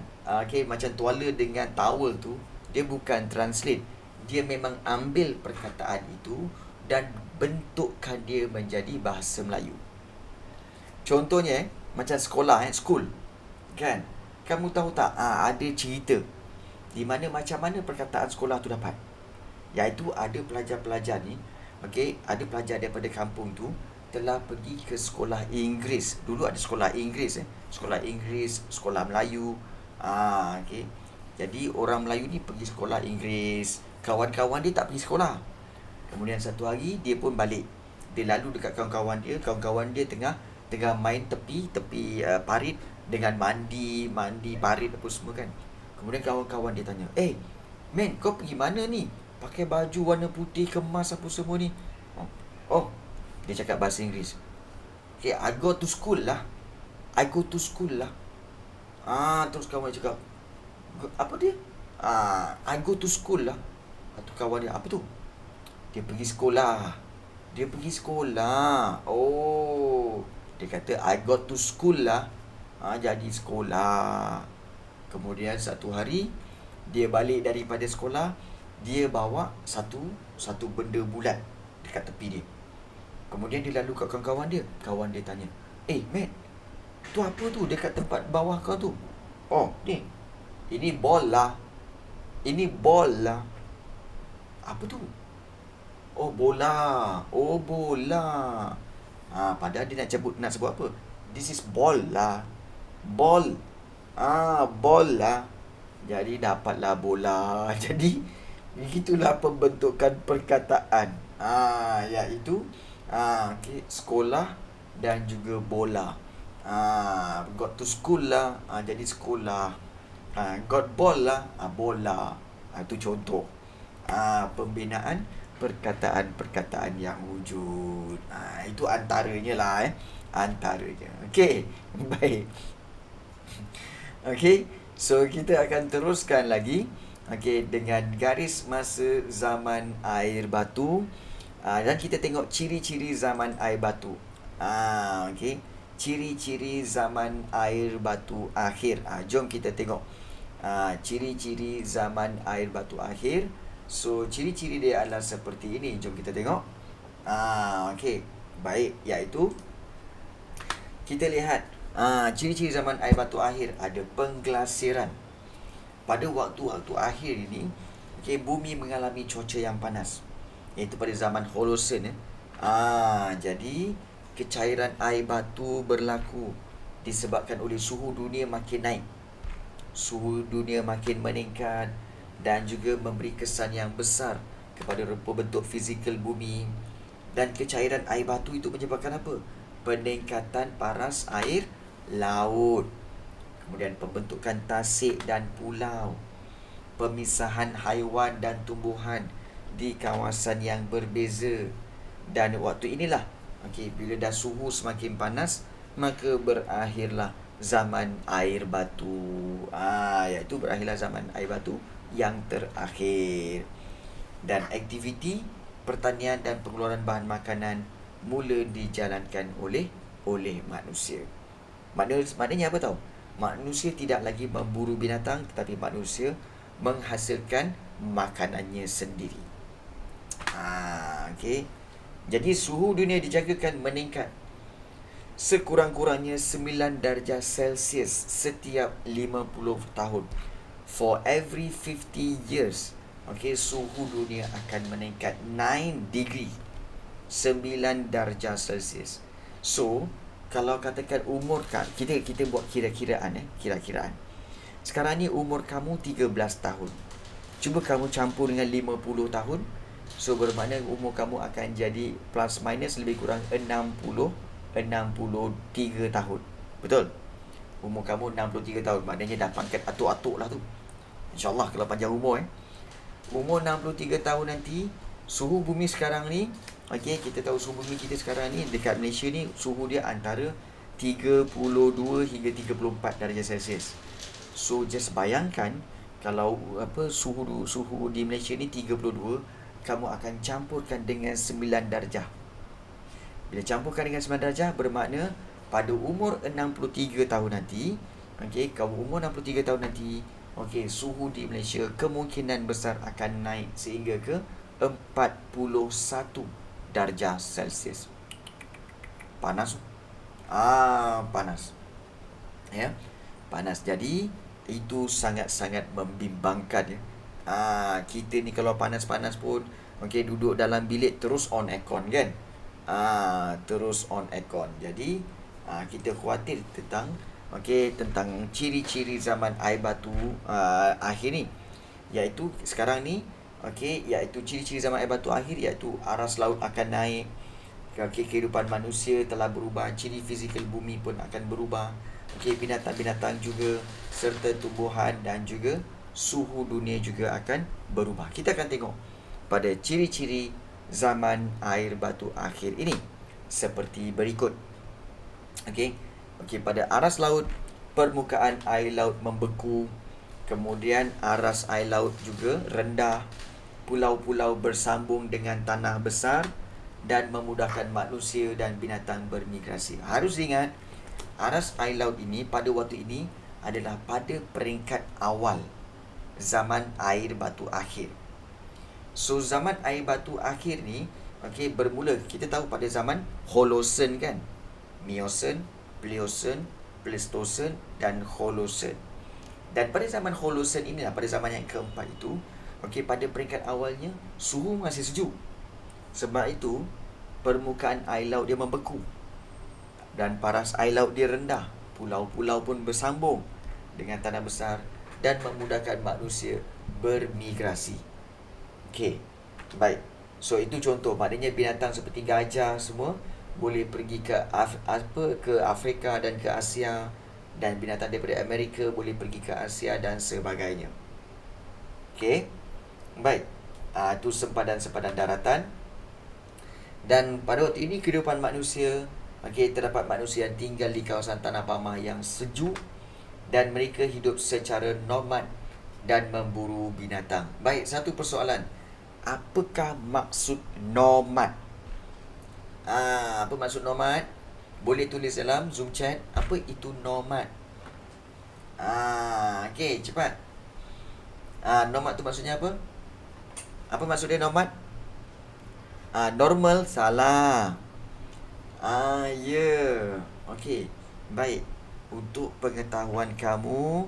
macam tuala dengan towel tu, dia bukan translate. Dia memang ambil perkataan itu dan bentukkan dia menjadi bahasa Melayu. Contohnya macam sekolah, school, kan? Kamu tahu tak, ada cerita di mana macam mana perkataan sekolah tu dapat. Iaitu ada pelajar-pelajar ni, ada pelajar daripada kampung tu telah pergi ke sekolah Inggeris. Dulu ada sekolah Inggeris, sekolah Inggeris, sekolah Melayu. Jadi orang Melayu ni pergi sekolah Inggeris, kawan-kawan dia tak pergi sekolah. Kemudian satu hari dia pun balik. Dia lalu dekat kawan-kawan dia tengah main tepi parit dengan mandi parit apa semua, kan. Kemudian kawan-kawan dia tanya, "Man, kau pergi mana ni? Pakai baju warna putih kemas apa semua ni?" Dia cakap bahasa Inggeris. I go to school lah. Terus kawan dia cakap, apa dia? I go to school lah. Atau kawan dia, apa tu? Dia pergi sekolah. Dia kata, I got to school lah. Jadi sekolah. Kemudian satu hari dia balik daripada sekolah, dia bawa satu benda bulat dekat tepi dia. Kemudian dia lalu kat kawan-kawan dia. Kawan dia tanya, Matt, tu apa tu dekat tempat bawah kau tu? Ni. Ini bol lah. Apa tu? Bola. Padahal dia nak sebut apa? This is ball lah. Ball. Ball lah. Jadi dapatlah bola. Jadi begitulah pembentukan perkataan. Iaitu okey, sekolah dan juga bola. Got to school lah. Jadi sekolah. Got ball lah. Bola. Itu contoh. Pembinaan perkataan-perkataan yang wujud. Itu antaranya lah. Antaranya. Okey. Baik. Okey. So kita akan teruskan lagi. Okey, dengan garis masa zaman air batu. Dan kita tengok ciri-ciri zaman air batu. Okey. Ciri-ciri zaman air batu akhir. Jom kita tengok. Ciri-ciri zaman air batu akhir. So, ciri-ciri dia adalah seperti ini. Jom kita tengok. Okey. Baik, iaitu kita lihat ciri-ciri zaman air batu akhir. Ada pengglasiran. Pada waktu-waktu akhir ini, okey, bumi mengalami cuaca yang panas. Iaitu pada zaman Holosen. Jadi kecairan air batu berlaku disebabkan oleh suhu dunia makin naik. Suhu dunia makin meningkat dan juga memberi kesan yang besar kepada rupa bentuk fizikal bumi. Dan kecairan air batu itu menyebabkan apa? Peningkatan paras air laut. Kemudian pembentukan tasik dan pulau. Pemisahan haiwan dan tumbuhan di kawasan yang berbeza. Dan waktu inilah, okey, bila dah suhu semakin panas, maka berakhirlah zaman air batu. Iaitu berakhirlah zaman air batu yang terakhir. Dan aktiviti pertanian dan pengeluaran bahan makanan mula dijalankan oleh manusia. Maknanya apa tahu? Manusia tidak lagi memburu binatang, tetapi manusia menghasilkan makanannya sendiri. Okey. Jadi suhu dunia dijangkakan meningkat sekurang-kurangnya 9 darjah Celsius setiap 50 tahun. For every 50 years, okey, suhu dunia akan meningkat 9 degree. 9 darjah Celsius. So, kalau katakan umur kita buat kira-kiraan. Sekarang ni umur kamu 13 tahun. Cuba kamu campur dengan 50 tahun. So bermakna umur kamu akan jadi plus minus lebih kurang 63 tahun. Betul? Umur kamu 63 tahun. Maknanya dah pangkat atuk-atuk lah tu. InsyaAllah kalau panjang umur Umur 63 tahun nanti, suhu bumi sekarang ni, okey, kita tahu suhu bumi kita sekarang ni dekat Malaysia ni suhu dia antara 32 hingga 34 darjah Celsius. So just bayangkan kalau suhu di Malaysia ni 32, kamu akan campurkan dengan 9 darjah. Bila campurkan dengan 9 darjah, bermakna pada umur 63 tahun nanti, okey, kamu umur 63 tahun nanti, okey, suhu di Malaysia kemungkinan besar akan naik sehingga ke 41 darjah Celsius. Panas. Panas. Ya. Panas. Jadi itu sangat-sangat membimbangkan ya. Kita ni kalau panas-panas pun, okey, duduk dalam bilik terus on aircon kan. Terus on aircon. Jadi kita khawatir tentang ciri-ciri zaman air batu akhir ni. Iaitu sekarang ni, okey, iaitu ciri-ciri zaman air batu akhir iaitu aras laut akan naik. Okey, kehidupan manusia telah berubah, ciri fizikal bumi pun akan berubah. Okey, binatang-binatang juga serta tumbuhan dan juga suhu dunia juga akan berubah. Kita akan tengok pada ciri-ciri zaman air batu akhir ini seperti berikut. Okey, pada aras laut, permukaan air laut membeku. Kemudian aras air laut juga rendah. Pulau-pulau bersambung dengan tanah besar dan memudahkan manusia dan binatang bermigrasi. Harus diingat, aras air laut ini pada waktu ini adalah pada peringkat awal zaman air batu akhir. So zaman air batu akhir ni, okey, bermula kita tahu pada zaman Holosen kan. Miocene, Pliocene, Pleistocene dan Holosen. Dan pada zaman Holosen inilah, pada zaman yang keempat itu, okey, pada peringkat awalnya suhu masih sejuk. Sebab itu permukaan air laut dia membeku dan paras air laut dia rendah. Pulau-pulau pun bersambung dengan tanah besar dan memudahkan manusia bermigrasi. Okey, baik. So itu contoh, maknanya binatang seperti gajah semua boleh pergi ke ke Afrika dan ke Asia, dan binatang daripada Amerika boleh pergi ke Asia dan sebagainya. Okey. Baik. Itu sempadan-sempadan daratan. Dan pada waktu ini kehidupan manusia, terdapat manusia yang tinggal di kawasan tanah pamah yang sejuk dan mereka hidup secara nomad dan memburu binatang. Baik, satu persoalan. Apakah maksud nomad? Apa maksud nomad? Boleh tulis dalam Zoom chat. Apa itu nomad? Okey, cepat. Nomad tu maksudnya apa? Apa maksud dia nomad? Normal, salah. Ya. Okey, baik. Untuk pengetahuan kamu,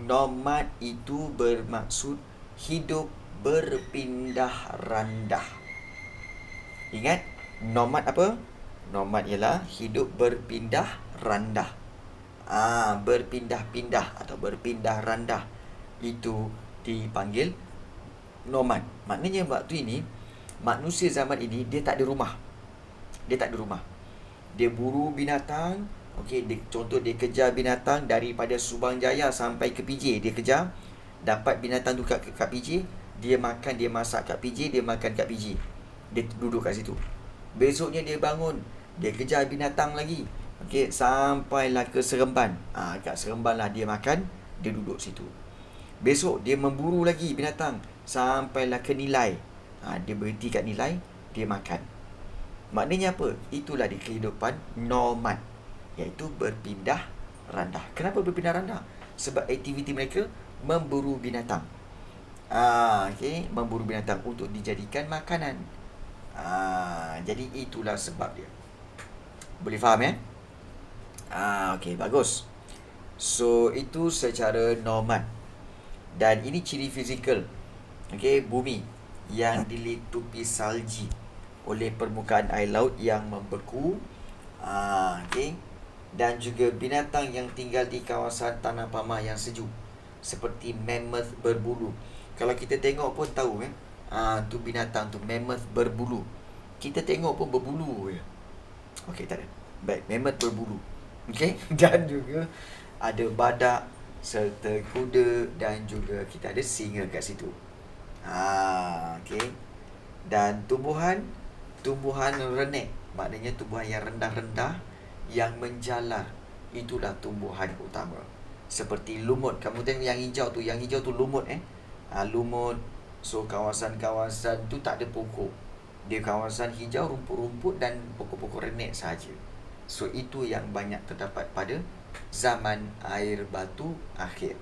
nomad itu bermaksud hidup berpindah randah. Ingat, nomad apa? Nomad ialah hidup berpindah randah. Berpindah-pindah atau berpindah randah. Itu dipanggil nomad. Maknanya waktu ini, manusia zaman ini, dia tak ada rumah. Dia buru binatang. Contoh dia kejar binatang daripada Subang Jaya sampai ke PJ. Dia kejar, dapat binatang tu kat PJ, dia makan, dia masak kat PJ, dia makan kat PJ. Dia duduk kat situ. Besoknya dia bangun, dia kejar binatang lagi. Sampailah ke Seremban. Kat Seremban lah dia makan, dia duduk situ. Besok dia memburu lagi binatang, sampailah ke Nilai. Dia berhenti kat Nilai, dia makan. Maknanya apa? Itulah di kehidupan nomad, iaitu berpindah randah. Kenapa berpindah randah? Sebab aktiviti mereka memburu binatang. Memburu binatang untuk dijadikan makanan. Jadi itulah sebab dia. Boleh faham ya? Bagus. So itu secara nomad. Dan ini ciri fizikal. Bumi yang dilitupi salji oleh permukaan air laut yang membeku. Dan juga binatang yang tinggal di kawasan tanah pamah yang sejuk, seperti mammoth berbulu. Kalau kita tengok pun tahu tu binatang tu, mammoth berbulu. Kita tengok pun berbulu je. Tak ada. Baik, mammoth berbulu. Dan juga ada badak serta kuda, dan juga kita ada singa kat situ. Dan tumbuhan renek, maknanya tumbuhan yang rendah-rendah yang menjalar, itulah tumbuhan utama. Seperti lumut, kamu tengok yang hijau tu lumut lumut. So kawasan-kawasan tu tak ada pokok. Dia kawasan hijau, rumput-rumput dan pokok-pokok renek saja. So itu yang banyak terdapat pada zaman air batu akhir.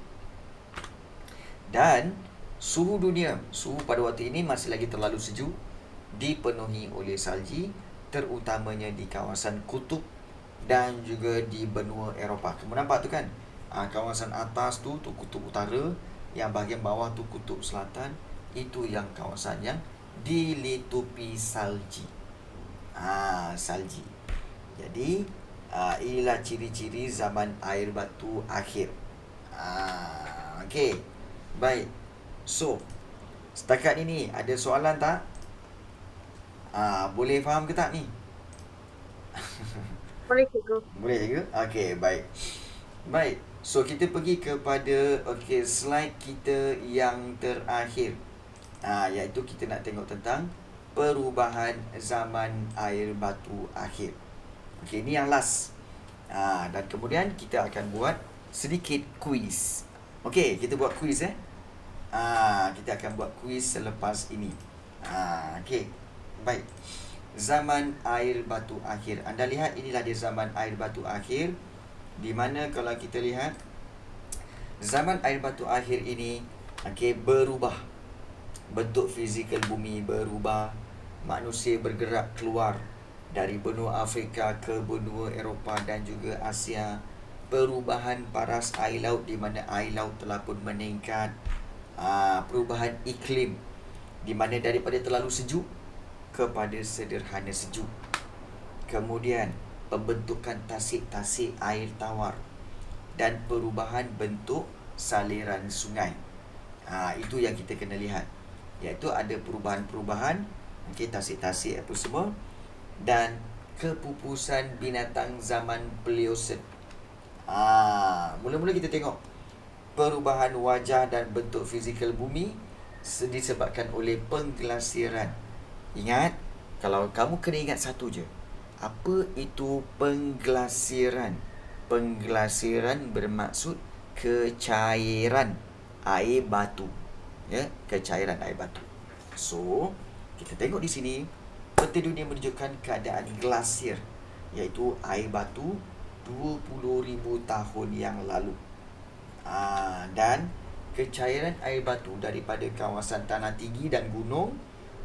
Dan suhu pada waktu ini masih lagi terlalu sejuk, dipenuhi oleh salji, terutamanya di kawasan kutub dan juga di benua Eropah. Kamu nampak tu kan? Kawasan atas tu kutub utara, yang bahagian bawah tu kutub selatan. Itu yang kawasan yang dilitupi salji. Salji. Jadi inilah ciri-ciri zaman air batu akhir. Baik. So setakat ini ada soalan tak? Boleh faham ke tak ni? Boleh cikgu. Boleh juga? Baik. Baik. So kita pergi kepada slide kita yang terakhir. Iaitu kita nak tengok tentang perubahan zaman air batu akhir. Ini yang last. Dan kemudian kita akan buat sedikit kuis. Kita buat kuis kita akan buat kuis selepas ini. Baik. Zaman air batu akhir. Anda lihat, inilah dia zaman air batu akhir, di mana kalau kita lihat zaman air batu akhir ini berubah. Bentuk fizikal bumi berubah. Manusia bergerak keluar dari benua Afrika ke benua Eropah dan juga Asia. Perubahan paras air laut, di mana air laut telah pun meningkat. Perubahan iklim, di mana daripada terlalu sejuk kepada sederhana sejuk. Kemudian pembentukan tasik-tasik air tawar dan perubahan bentuk saliran sungai. Itu yang kita kena lihat, iaitu ada perubahan-perubahan, okey, tasik-tasik apa semua, dan kepupusan binatang zaman Pleistocene. Mula-mula kita tengok perubahan wajah dan bentuk fizikal bumi disebabkan oleh pengglasiran. Ingat, kalau kamu kena ingat satu je, apa itu pengglasiran? Pengglasiran bermaksud kecairan air batu. Ya, kecairan air batu. So, kita tengok di sini, peta dunia menunjukkan keadaan glasier, iaitu air batu 20,000 tahun yang lalu. Dan kecairan air batu daripada kawasan tanah tinggi dan gunung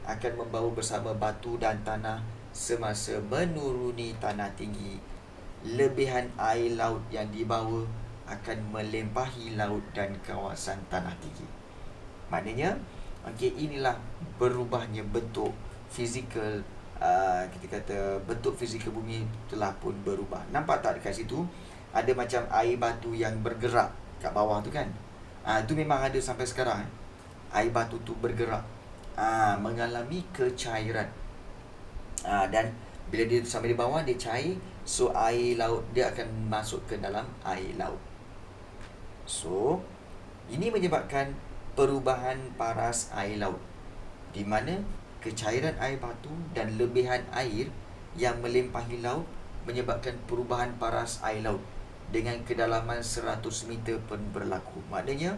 akan membawa bersama batu dan tanah semasa menuruni tanah tinggi. Lebihan air laut yang dibawa akan melimpahi laut dan kawasan tanah tinggi. Maknanya, inilah berubahnya bentuk fizikal, kita kata bentuk fizikal bumi telah pun berubah. Nampak tak dekat situ? Ada macam air batu yang bergerak kat bawah tu kan? Itu memang ada sampai sekarang. Air batu tu bergerak, mengalami kecairan. Dan bila dia sampai di bawah, dia cair. So, air laut dia akan masuk ke dalam air laut. So, ini menyebabkan perubahan paras air laut, di mana kecairan air batu dan lebihan air yang melimpahi laut menyebabkan perubahan paras air laut dengan kedalaman 100 meter pun berlaku. Maknanya,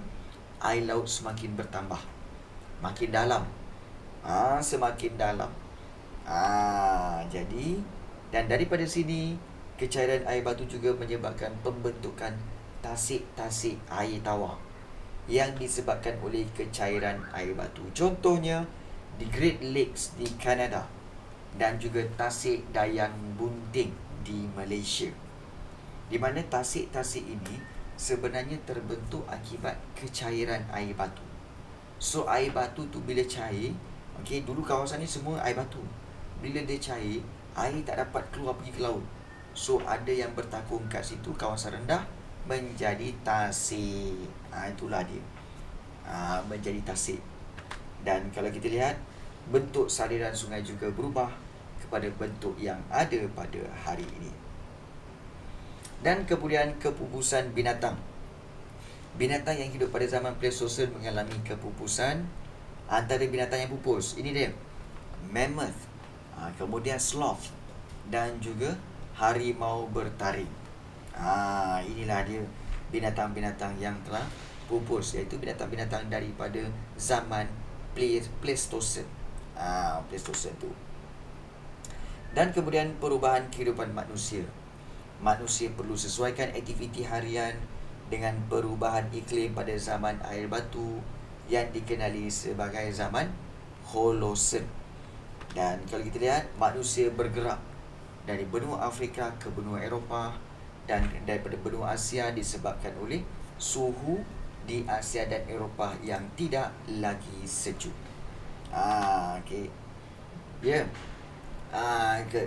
air laut semakin bertambah, makin dalam, semakin dalam. Jadi, dan daripada sini, kecairan air batu juga menyebabkan pembentukan tasik-tasik air tawar yang disebabkan oleh kecairan air batu. Contohnya, di Great Lakes di Kanada dan juga tasik Dayang Bunting di Malaysia, di mana tasik-tasik ini sebenarnya terbentuk akibat kecairan air batu. So, air batu tu bila cair, dulu kawasan ni semua air batu. Bila dia cair, air tak dapat keluar pergi ke laut. So, ada yang bertakung kat situ, kawasan rendah, menjadi tasik. Itulah dia. Menjadi tasik. Dan kalau kita lihat, bentuk saliran sungai juga berubah kepada bentuk yang ada pada hari ini. Dan kemudian kepupusan binatang. Binatang yang hidup pada zaman Pleistocene mengalami kepupusan. Antara binatang yang pupus, ini dia, mammoth, kemudian sloth, dan juga harimau bertaring. Inilah dia binatang-binatang yang telah pupus, iaitu binatang-binatang daripada zaman Pleistocene. Pleistocene tu. Dan kemudian perubahan kehidupan manusia. Manusia perlu sesuaikan aktiviti harian dengan perubahan iklim pada zaman air batu yang dikenali sebagai zaman Holocene. Dan kalau kita lihat, manusia bergerak dari benua Afrika ke benua Eropah dan daripada benua Asia disebabkan oleh suhu di Asia dan Eropah yang tidak lagi sejuk.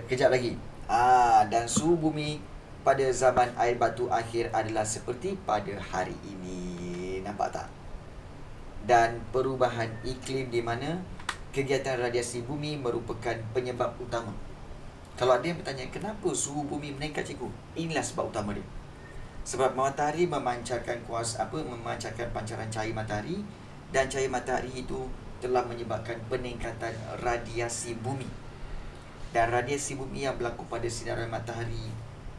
Kejap lagi. Dan suhu bumi pada zaman air batu akhir adalah seperti pada hari ini. Nampak tak? Dan perubahan iklim di mana kegiatan radiasi bumi merupakan penyebab utama. Kalau ada yang bertanya, kenapa suhu bumi meningkat, cikgu? Inilah sebab utama dia. Sebab matahari memancarkan memancarkan pancaran cahaya matahari, dan cahaya matahari itu telah menyebabkan peningkatan radiasi bumi. Dan radiasi bumi yang berlaku pada sinaran matahari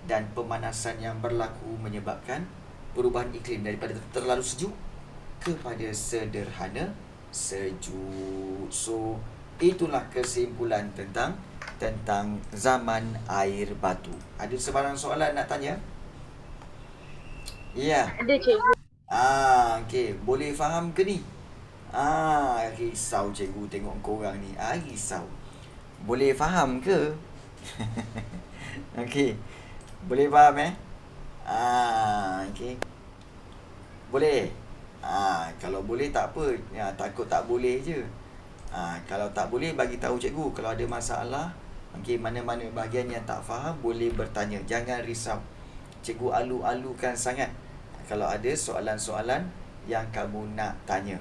dan pemanasan yang berlaku menyebabkan perubahan iklim daripada terlalu sejuk kepada sederhana sejuk. So, itulah kesimpulan tentang zaman air batu. Ada sebarang soalan nak tanya? Ya. Ada cikgu. Okey, boleh faham ke ni? Risau cikgu tengok korang ni. Risau. Boleh faham ke? Okey. Boleh faham okey. Boleh. Kalau boleh tak apa. Takut tak boleh je. Kalau tak boleh, bagi tahu cikgu. Kalau ada masalah, mana-mana bahagian yang tak faham, boleh bertanya. Jangan risau. Cikgu alu-alukan sangat. kalau ada soalan-soalan yang kamu nak tanya.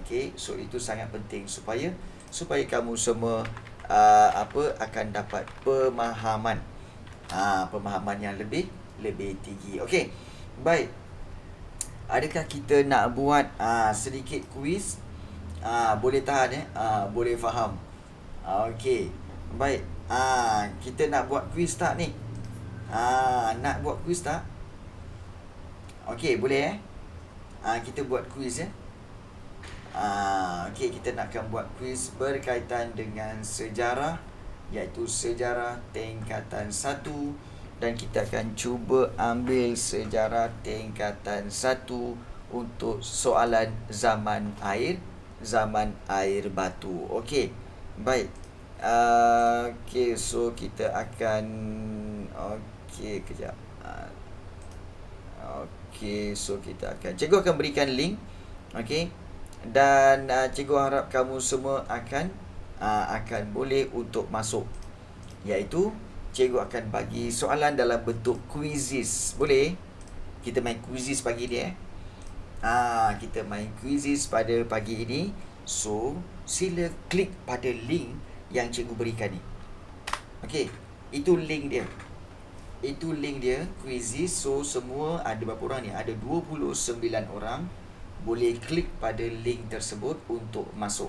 Okey, so itu sangat penting supaya kamu semua akan dapat pemahaman. Pemahaman yang lebih tinggi. Okey. Baik. Adakah kita nak buat sedikit kuis? Boleh tahan boleh faham. Okey. Baik. Kita nak buat kuis tak ni? Nak buat kuis tak? Okey, boleh kita buat kuis ya. Okey, kita nak akan buat kuis berkaitan dengan sejarah, iaitu sejarah tingkatan 1, dan kita akan cuba ambil sejarah tingkatan 1 untuk soalan zaman air batu. Okey. Baik. Okey, so kita akan kejap. Okey, so kita akan cikgu akan berikan link. Okey. Dan cikgu harap kamu semua akan boleh untuk masuk. Iaitu cikgu akan bagi soalan dalam bentuk quizzes. Boleh? Kita main quizzes pagi ni kita main quizzes pada pagi ini. So, sila klik pada link yang cikgu berikan ni. Okey, itu link dia. Quizzes. So, semua ada berapa orang ni? Ada 29 orang. Boleh klik pada link tersebut untuk masuk.